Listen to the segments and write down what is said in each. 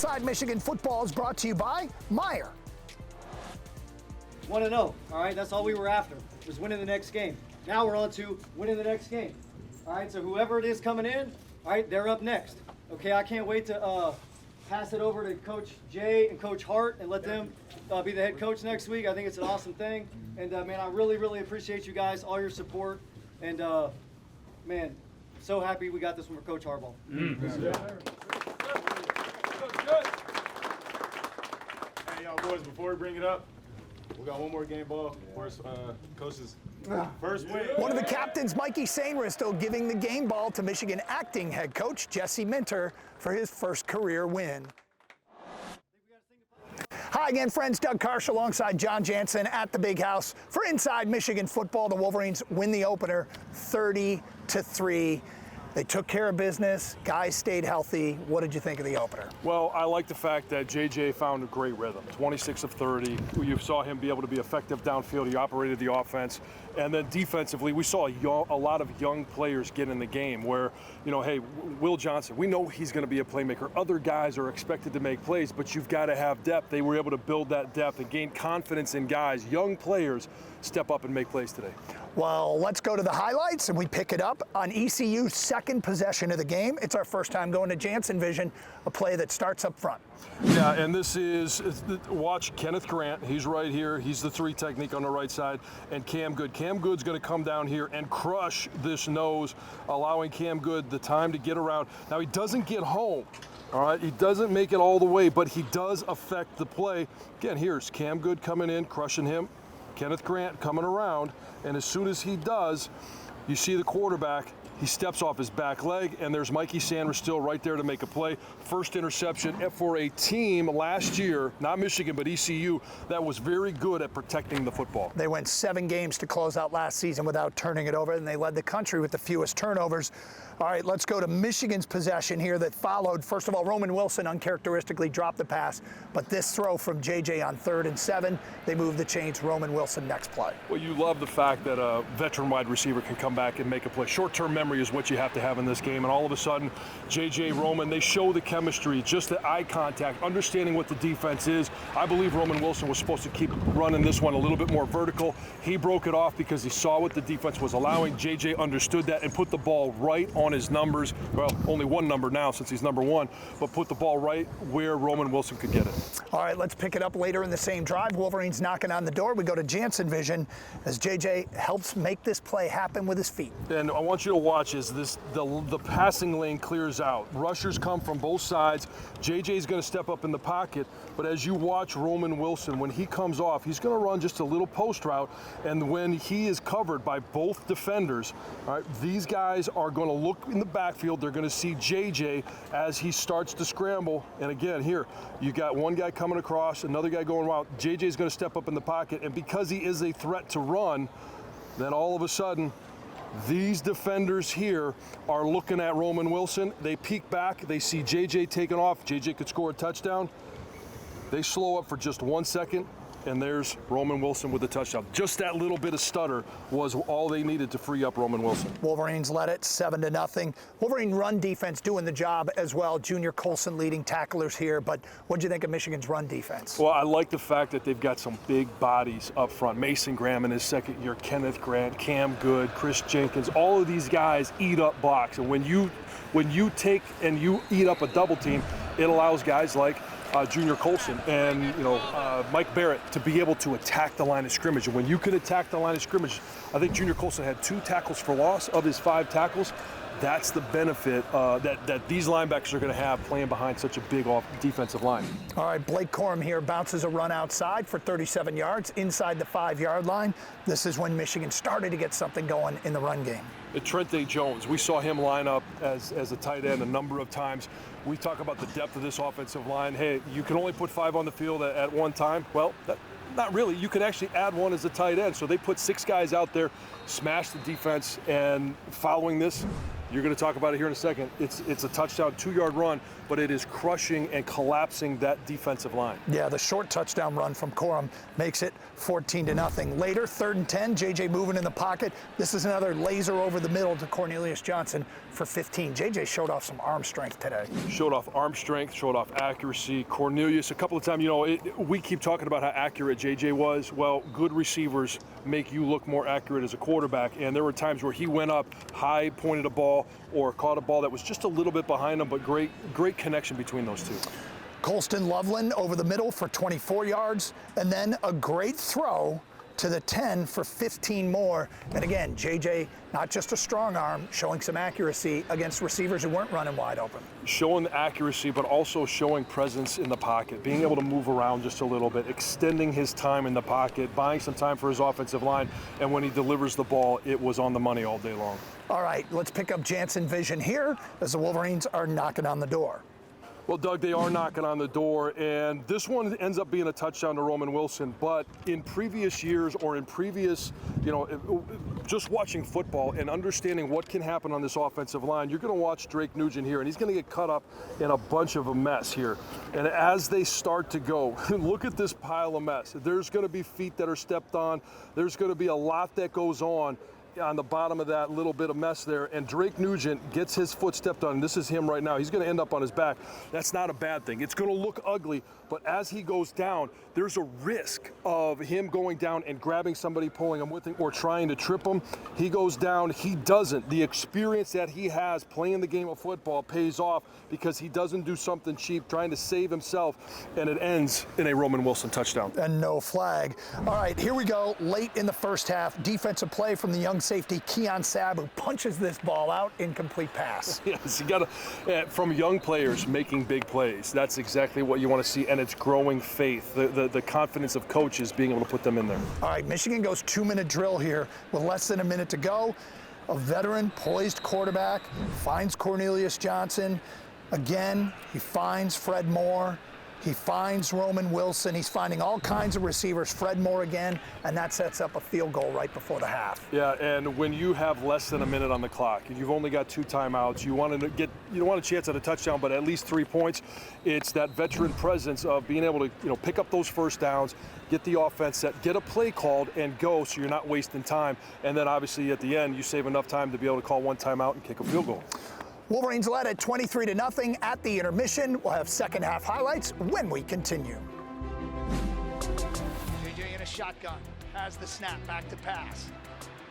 Inside Michigan Football is brought to you by Meyer. 1-0, all right? That's all we were after, was winning the next game. Now we're on to winning the next game, all right? So whoever it is coming in, all right, they're up next. Okay, I can't wait to pass it over to Coach Jay and Coach Hart and let them be the head coach next week. I think it's an awesome thing. And, man, I really, really appreciate you guys, all your support. And, man, so happy we got this one for Coach Harbaugh. Hey, y'all boys, before we bring it up, we got one more game ball. Where's coach's first win? One of the captains, Mikey Sainristo, giving the game ball to Michigan acting head coach Jesse Minter for his first career win. Hi again, friends. Doug Karsh alongside John Jansen at the Big House for Inside Michigan Football. The Wolverines win the opener 30-3. They took care of business. Guys stayed healthy. What did you think of the opener? Well, I like the fact that JJ found a great rhythm. 26 of 30. You saw him be able to be effective downfield. He operated the offense. And then defensively, we saw a lot of young players get in the game where, you know, hey, Will Johnson, we know he's going to be a playmaker. Other guys are expected to make plays, but you've got to have depth. They were able to build that depth and gain confidence in guys, young players, step up and make plays today. Well, let's go to the highlights, and we pick it up on ECU's second possession of the game. It's our first time going to Jansen Vision, a play that starts up front. Yeah, and this is, watch Kenneth Grant. He's right here. He's the 3 technique on the right side. And Cam Good. Cam Good's going to come down here and crush this nose, allowing Cam Good the time to get around. Now, he doesn't get home. All right, he doesn't make it all the way, but he does affect the play. Again, here's Cam Good coming in, crushing him. Kenneth Grant coming around, and as soon as he does, you see the quarterback, he steps off his back leg, and there's Mikey Sanders still right there to make a play. First interception for a team last year, not Michigan, but ECU, that was very good at protecting the football. They went 7 games to close out last season without turning it over, and they led the country with the fewest turnovers. All right, let's go to Michigan's possession here that followed. First of all, Roman Wilson uncharacteristically dropped the pass, but this throw from JJ on 3rd and 7, they moved the chains. Roman Wilson next play. Well, you love the fact that a veteran wide receiver can come back and make a play. Short-term memory is what you have to have in this game, and all of a sudden, JJ, Roman, they show the chemistry, just the eye contact, understanding what the defense is. I believe Roman Wilson was supposed to keep running this one a little bit more vertical. He broke it off because he saw what the defense was allowing. JJ understood that and put the ball right on his numbers. Well, only one number now since he's number 1, but put the ball right where Roman Wilson could get it. All right, let's pick it up later in the same drive. Wolverines knocking on the door. We go to Jansen Vision as JJ helps make this play happen with his feet. And I want you to watch as the passing lane clears out. Rushers come from both sides. JJ's going to step up in the pocket, but as you watch Roman Wilson, when he comes off, he's going to run just a little post route, and when he is covered by both defenders, all right, these guys are going to look in the backfield. They're going to see JJ as he starts to scramble. And again, here, you got one guy coming across, another guy going wild. JJ's going to step up in the pocket, and because he is a threat to run, then all of a sudden, these defenders here are looking at Roman Wilson. They peek back. They see JJ taking off. JJ could score a touchdown. They slow up for just 1 second, and there's Roman Wilson with the touchdown. Just that little bit of stutter was all they needed to free up Roman Wilson. Wolverines led it 7-0. Wolverine run defense doing the job as well. Junior Colson leading tacklers here, but what do you think of Michigan's run defense? Well, I like the fact that they've got some big bodies up front. Mason Graham in his second year, Kenneth Grant, Cam Good, Chris Jenkins, all of these guys eat up blocks. And when you take and you eat up a double team, it allows guys like Junior Colson and Mike Barrett to be able to attack the line of scrimmage. And when you can attack the line of scrimmage, I think Junior Colson had 2 tackles for loss of his 5 tackles. That's the benefit that these linebackers are going to have playing behind such a big defensive line. All right, Blake Corum here bounces a run outside for 37 yards inside the 5-yard line. This is when Michigan started to get something going in the run game. Trente Jones, we saw him line up as a tight end a number of times. We talk about the depth of this offensive line. Hey, you can only put 5 on the field at one time. Well, not really. You could actually add 1 as a tight end. So they put 6 guys out there, smash the defense, and following this, You're going to talk about it here in a second. It's a touchdown, 2-yard run, but it is crushing and collapsing that defensive line. Yeah, the short touchdown run from Corum makes it 14-0. Later, 3rd and 10, JJ moving in the pocket. This is another laser over the middle to Cornelius Johnson for 15. JJ showed off some arm strength today. Showed off arm strength, showed off accuracy. Cornelius, a couple of times, we keep talking about how accurate JJ was. Well, good receivers make you look more accurate as a quarterback, and there were times where he went up high, pointed a ball, or caught a ball that was just a little bit behind him, but great connection between those two. Colston Loveland over the middle for 24 yards, and then a great throw to the 10 for 15 more. And again, JJ, not just a strong arm, showing some accuracy against receivers who weren't running wide open. Showing the accuracy, but also showing presence in the pocket, being able to move around just a little bit, extending his time in the pocket, buying some time for his offensive line, and when he delivers the ball, it was on the money all day long. All right, let's pick up Jansen vision here as the Wolverines are knocking on the door. Well, Doug, they are knocking on the door, and this one ends up being a touchdown to Roman Wilson. But in previous years, or in previous, just watching football and understanding what can happen on this offensive line, you're going to watch Drake Nugent here, and he's going to get cut up in a bunch of a mess here. And as they start to go, look at this pile of mess. There's going to be feet that are stepped on. There's going to be a lot that goes on the bottom of that little bit of mess there, and Drake Nugent gets his foot stepped on. This is him right now. He's going to end up on his back. That's not a bad thing. It's going to look ugly, but as he goes down, there's a risk of him going down and grabbing somebody, pulling him with him, or trying to trip him. He goes down. He doesn't. The experience that he has playing the game of football pays off because he doesn't do something cheap, trying to save himself, and it ends in a Roman Wilson touchdown. And no flag. All right, here we go. Late in the first half, defensive play from the young safety Keon Sabu punches this ball out, incomplete pass. Yes, you got to, from young players making big plays. That's exactly what you want to see, and it's growing faith, the confidence of coaches being able to put them in there. All right, Michigan goes 2-minute drill here with less than a minute to go. A veteran, poised quarterback finds Cornelius Johnson. Again, he finds Fred Moore. He finds Roman Wilson. He's finding all kinds of receivers. Fred Moore again, and that sets up a field goal right before the half. Yeah, and when you have less than a minute on the clock, and you've only got 2 timeouts, you don't want a chance at a touchdown, but at least 3 points. It's that veteran presence of being able to, pick up those first downs, get the offense set, get a play called, and go, so you're not wasting time. And then obviously at the end, you save enough time to be able to call 1 timeout and kick a field goal. Wolverines led at 23-0 at the intermission. We'll have second half highlights when we continue. JJ in a shotgun, has the snap, back to pass.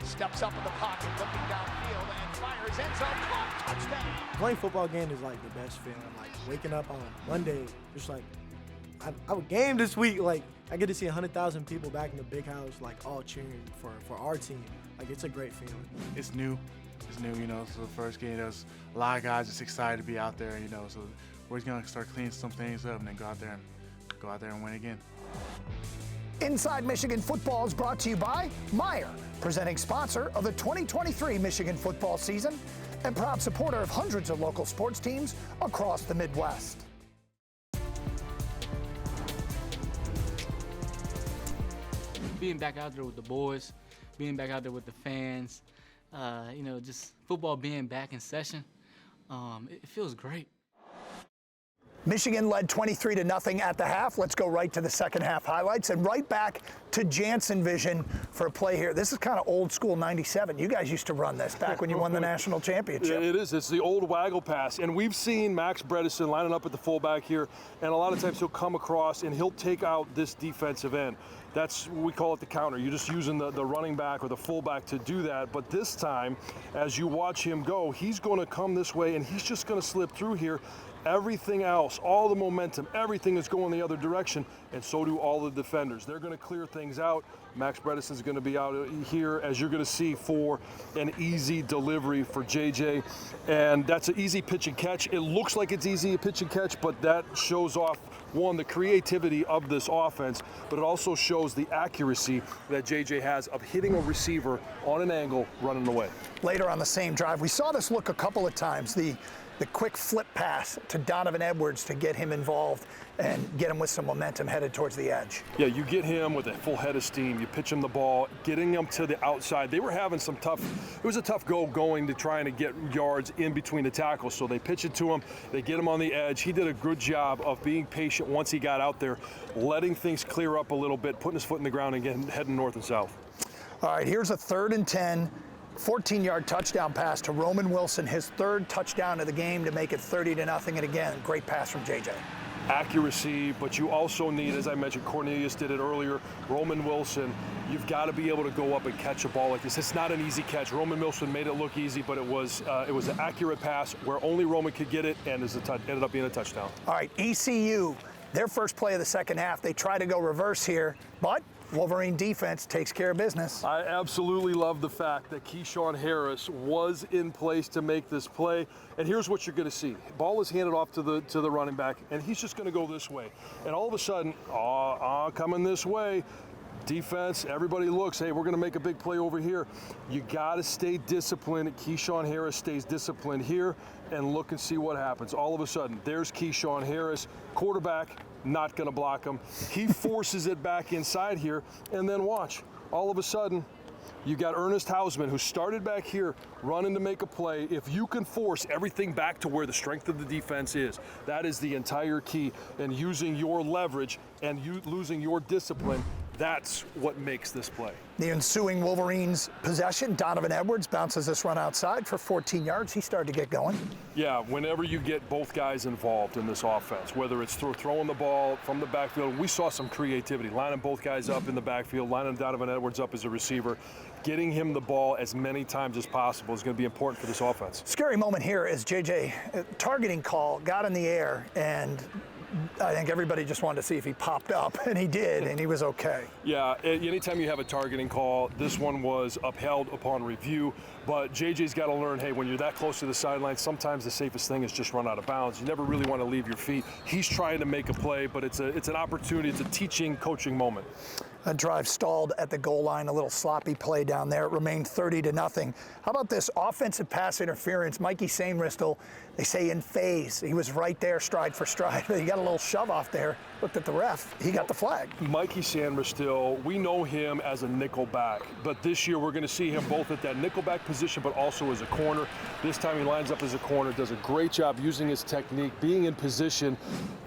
Steps up in the pocket, looking downfield, and fires, end zone, caught, touchdown. Playing football game is like the best feeling. Like waking up on Monday, just like, I have a game this week. Like I get to see 100,000 people back in the big house, like all cheering for our team. Like it's a great feeling. It's new. It's new, so the first game, there's a lot of guys just excited to be out there, so we're just gonna start cleaning some things up and then go out there and win again. Inside Michigan Football is brought to you by Meijer, presenting sponsor of the 2023 Michigan football season and proud supporter of hundreds of local sports teams across the Midwest. Being back out there with the boys, being back out there with the fans, just football being back in session, it feels great. Michigan led 23-0 at the half. Let's go right to the second half highlights and right back to Jansen vision for a play here. This is kind of old school 97. You guys used to run this back when you won the national championship. It is. It's the old waggle pass. And we've seen Max Bredesen lining up at the fullback here, and a lot of times he'll come across and he'll take out this defensive end. We call it the counter. You're just using the running back or the fullback to do that. But this time, as you watch him go, he's going to come this way, and he's just going to slip through here. Everything else, all the momentum, everything is going the other direction, and so do all the defenders. They're going to clear things out. Max Bredesen is going to be out here, as you're going to see, for an easy delivery for JJ. And that's an easy pitch and catch. It looks like it's easy pitch and catch, but that shows off, one, the creativity of this offense, but it also shows the accuracy that JJ has of hitting a receiver on an angle, running away. Later on the same drive, we saw this look a couple of times. The the quick flip pass to Donovan Edwards to get him involved and get him with some momentum headed towards the edge. Yeah, you get him with a full head of steam. You pitch him the ball, getting him to the outside. They were having some tough, it was a tough go going to trying to get yards in between the tackles. So they pitch it to him, they get him on the edge. He did a good job of being patient once he got out there, letting things clear up a little bit, putting his foot in the ground and heading north and south. All right, here's a 3rd and 10. 14-yard touchdown pass to Roman Wilson, his 3rd touchdown of the game to make it 30-0. And again, great pass from JJ. Accuracy, but you also need, as I mentioned, Cornelius did it earlier, Roman Wilson, you've got to be able to go up and catch a ball like this. It's not an easy catch. Roman Wilson made it look easy, but it was an accurate pass where only Roman could get it, and ended up being a touchdown. All right, ECU, their first play of the second half, they try to go reverse here, but Wolverine defense takes care of business. I absolutely love the fact that Keyshawn Harris was in place to make this play. And here's what you're going to see. Ball is handed off to the running back, and he's just going to go this way. And all of a sudden, coming this way, defense, everybody looks, hey, we're going to make a big play over here. You got to stay disciplined. Keyshawn Harris stays disciplined here, and look and see what happens. All of a sudden, there's Keyshawn Harris, quarterback, not going to block him. He forces it back inside here, and then watch. All of a sudden, you got Ernest Hausman, who started back here, running to make a play. If you can force everything back to where the strength of the defense is, that is the entire key. And using your leverage and you losing your discipline, that's what makes this play. The ensuing Wolverines possession, Donovan Edwards bounces this run outside for 14 yards. He started to get going. Yeah, whenever you get both guys involved in this offense, whether it's throwing the ball from the backfield, we saw some creativity, lining both guys up in the backfield, lining Donovan Edwards up as a receiver, getting him the ball as many times as possible is going to be important for this offense. Scary moment here is JJ, targeting call, got in the air, and I think everybody just wanted to see if he popped up, and he did, and he was okay. Yeah, anytime you have a targeting call, this one was upheld upon review, but JJ's got to learn, hey, when you're that close to the sideline, sometimes the safest thing is just run out of bounds. You never really want to leave your feet. He's trying to make a play, but it's an opportunity. It's a teaching, coaching moment. A drive stalled at the goal line, a little sloppy play down there. It remained 30-0. How about this offensive pass interference? Mikey Sainristil, they say in phase. He was right there, stride for stride. He got a little shove off there. Looked at the ref. He got the flag. Mikey Sainristil, we know him as a nickel back, but this year we're going to see him both at that nickel back position, but also as a corner. This time he lines up as a corner, does a great job using his technique, being in position.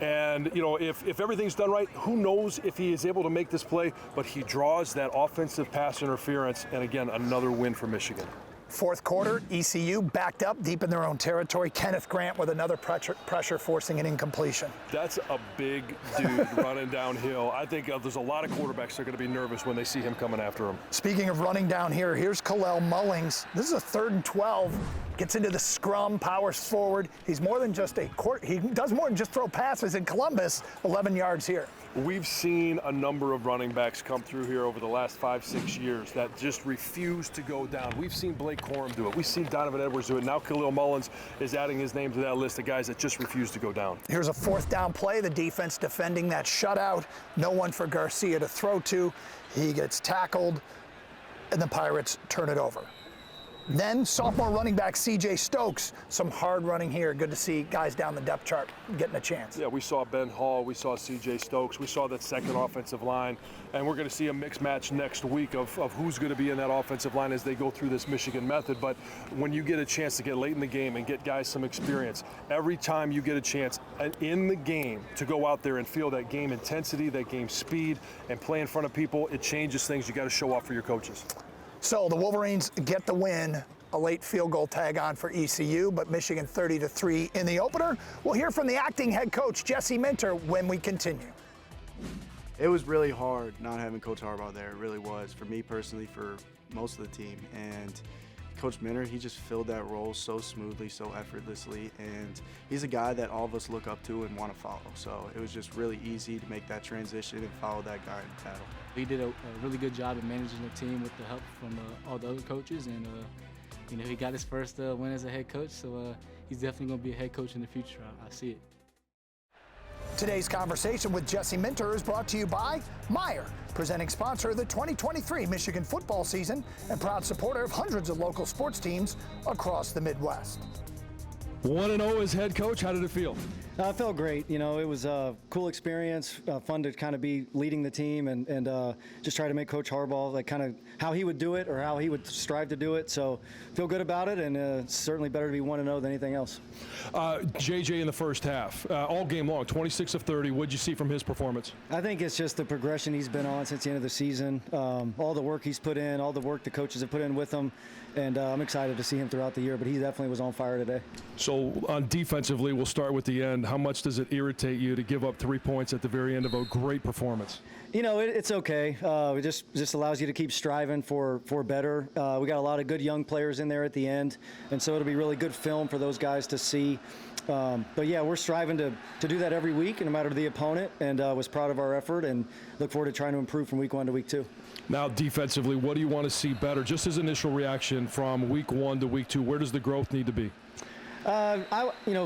And, you know, if everything's done right, who knows if he is able to make this play, but he draws that offensive pass interference, and again, another win for Michigan. Fourth quarter, ECU backed up deep in their own territory. Kenneth Grant with another pressure forcing an incompletion. That's a big dude running downhill. I think there's a lot of quarterbacks that are going to be nervous when they see him coming after him. Speaking of running down here, here's Kalel Mullings. This is a 3rd and 12. Gets into the scrum, powers forward. He's more than just he does more than just throw passes in Columbus. 11 yards here. We've seen a number of running backs come through here over the last 5-6 years that just refuse to go down. We've seen Blake Corum do it. We've seen Donovan Edwards do it. Now Khalil Mullins is adding his name to that list of guys that just refuse to go down. Here's a 4th down play. The defense defending that shutout. No one for Garcia to throw to. He gets tackled, and the Pirates turn it over. Then sophomore running back C.J. Stokes, some hard running here. Good to see guys down the depth chart getting a chance. Yeah, we saw Ben Hall, we saw C.J. Stokes, we saw that second offensive line, and we're going to see a mixed match next week of who's going to be in that offensive line as they go through this Michigan method. But when you get a chance to get late in the game and get guys some experience, every time you get a chance in the game to go out there and feel that game intensity, that game speed, and play in front of people, it changes things. You got to show off for your coaches. So the Wolverines get the win. A late field goal tag on for ECU, but Michigan 30-3 in the opener. We'll hear from the acting head coach, Jesse Minter, when we continue. It was really hard not having Coach Harbaugh there. It really was, for me personally, for most of the team. And Coach Minter, he just filled that role so smoothly, so effortlessly, and he's a guy that all of us look up to and want to follow. So it was just really easy to make that transition and follow that guy in battle. He did a really good job of managing the team with the help from all the other coaches, and you know, he got his first win as a head coach, so he's definitely going to be a head coach in the future. I see it. Today's conversation with Jesse Minter is brought to you by Meijer, presenting sponsor of the 2023 Michigan football season and proud supporter of hundreds of local sports teams across the Midwest. 1-0 as head coach, how did it feel? It felt great. You know, it was a cool experience, fun to kind of be leading the team and just try to make Coach Harbaugh, like kind of how he would do it or how he would strive to do it. So feel good about it, and it's certainly better to be 1-0 than anything else. JJ in the first half, all game long, 26 of 30. What did you see from his performance? I think it's just the progression he's been on since the end of the season, all the work he's put in, all the work the coaches have put in with him, and I'm excited to see him throughout the year, but he definitely was on fire today. So on defensively, we'll start with the end. How much does it irritate you to give up 3 points at the very end of a great performance? You know, it's okay. It just allows you to keep striving for better. We got a lot of good young players in there at the end, and so it'll be really good film for those guys to see. But yeah, we're striving to do that every week, no matter the opponent, and was proud of our effort and look forward to trying to improve from week 1 to week 2. Now defensively, what do you want to see better? Just his initial reaction from week 1 to week 2, where does the growth need to be?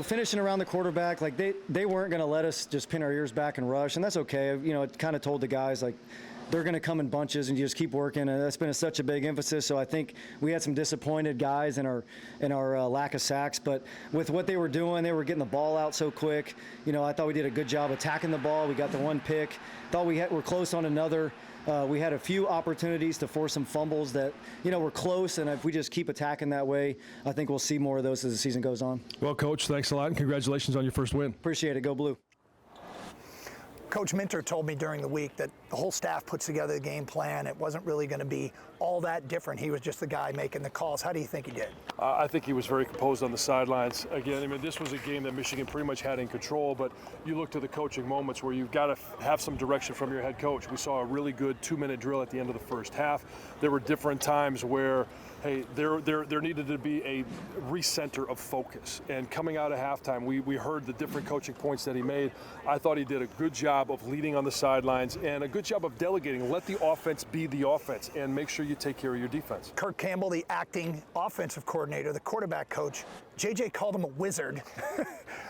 Finishing around the quarterback, like they weren't going to let us just pin our ears back and rush, and that's okay. You know, it kind of told the guys like they're going to come in bunches and you just keep working, and that's been such a big emphasis. So I think we had some disappointed guys in our lack of sacks, but with what they were doing, they were getting the ball out so quick. You know, I thought we did a good job attacking the ball. We got the 1 pick. Thought we're close on another. We had a few opportunities to force some fumbles that, you know, were close, and if we just keep attacking that way, I think we'll see more of those as the season goes on. Well, Coach, thanks a lot, and congratulations on your first win. Appreciate it. Go Blue. Coach Minter told me during the week that the whole staff puts together the game plan. It wasn't really going to be all that different. He was just the guy making the calls. How do you think he did? I think he was very composed on the sidelines. Again, I mean, this was a game that Michigan pretty much had in control, but you look to the coaching moments where you've got to have some direction from your head coach. We saw a really good 2-minute drill at the end of the first half. There were different times where, hey, there needed to be a recenter of focus. And coming out of halftime, we heard the different coaching points that he made. I thought he did a good job of leading on the sidelines and a good job of delegating. Let the offense be the offense and make sure you take care of your defense. Kirk Campbell, the acting offensive coordinator, the quarterback coach, JJ called him a wizard.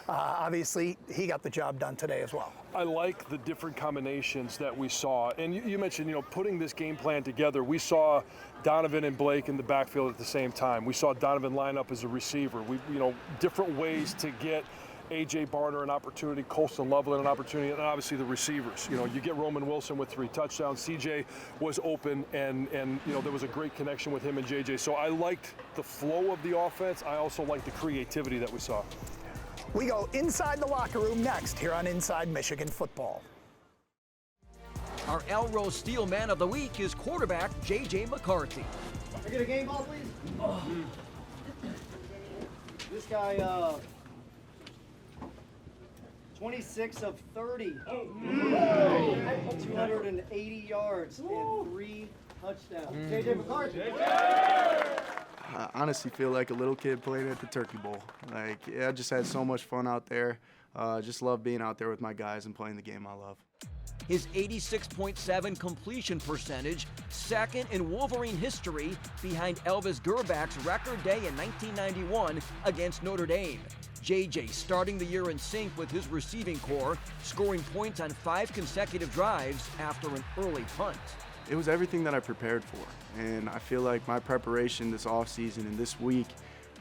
Obviously, he got the job done today as well. I like the different combinations that we saw. And you mentioned, you know, putting this game plan together. We saw Donovan and Blake in the backfield at the same time. We saw Donovan line up as a receiver. Different ways to get A.J. Barner an opportunity, Colston Loveland an opportunity, and obviously the receivers. You know, you get Roman Wilson with 3 touchdowns. C.J. was open, and you know, there was a great connection with him and J.J. So I liked the flow of the offense. I also liked the creativity that we saw. We go inside the locker room next here on Inside Michigan Football. Our Elrose Steel Man of the Week is quarterback J.J. McCarthy. Can I get a game ball, please? Oh. This guy, 26 of 30. 280 yards and 3 touchdowns. J.J. McCarthy. I honestly feel like a little kid playing at the Turkey Bowl. Like, yeah, I just had so much fun out there. Just love being out there with my guys and playing the game I love. His 86.7 completion percentage, second in Wolverine history, behind Elvis Gerbach's record day in 1991 against Notre Dame. JJ starting the year in sync with his receiving core, scoring points on 5 consecutive drives after an early punt. It was everything that I prepared for, and I feel like my preparation this offseason and this week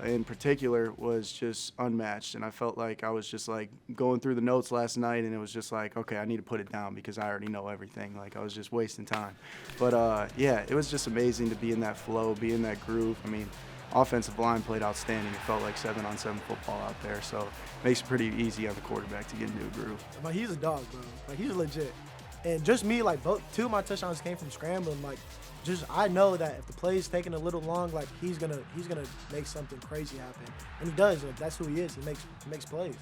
in particular was just unmatched, and I felt like I was just like going through the notes last night, and it was just like, okay, I need to put it down because I already know everything. Like, I was just wasting time. But yeah, it was just amazing to be in that flow, be in that groove. I mean, offensive line played outstanding. It felt like 7-on-7 football out there, so it makes it pretty easy on the quarterback to get into a groove. But he's a dog, bro. Like, he's legit. And just me, like, 2 of my touchdowns came from scrambling. Like, just I know that if the play's taking a little long, like, he's gonna make something crazy happen, and he does. Like, that's who he is. He makes plays.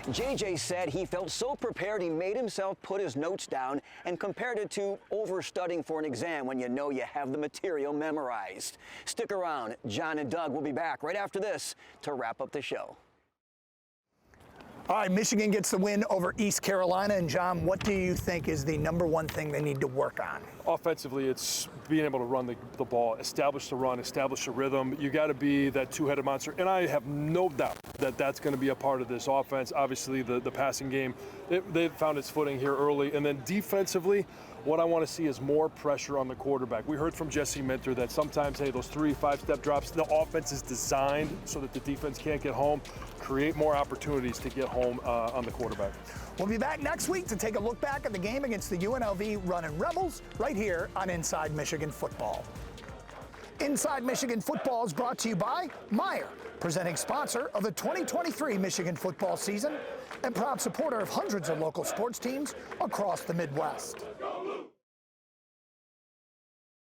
JJ said he felt so prepared he made himself put his notes down and compared it to overstudying for an exam when you know you have the material memorized. Stick around. John and Doug will be back right after this to wrap up the show. All right, Michigan gets the win over East Carolina. And John, what do you think is the #1 thing they need to work on? Offensively, it's being able to run the ball, establish the run, establish a rhythm. You got to be that two-headed monster, and I have no doubt that that's going to be a part of this offense. Obviously, the passing game, they found its footing here early, and then defensively, what I want to see is more pressure on the quarterback. We heard from Jesse Minter that sometimes, hey, those 3-5-step drops, the offense is designed so that the defense can't get home. Create more opportunities to get home on the quarterback. We'll be back next week to take a look back at the game against the UNLV Runnin' Rebels right here on Inside Michigan Football. Inside Michigan Football is brought to you by Meijer, presenting sponsor of the 2023 Michigan football season and proud supporter of hundreds of local sports teams across the Midwest.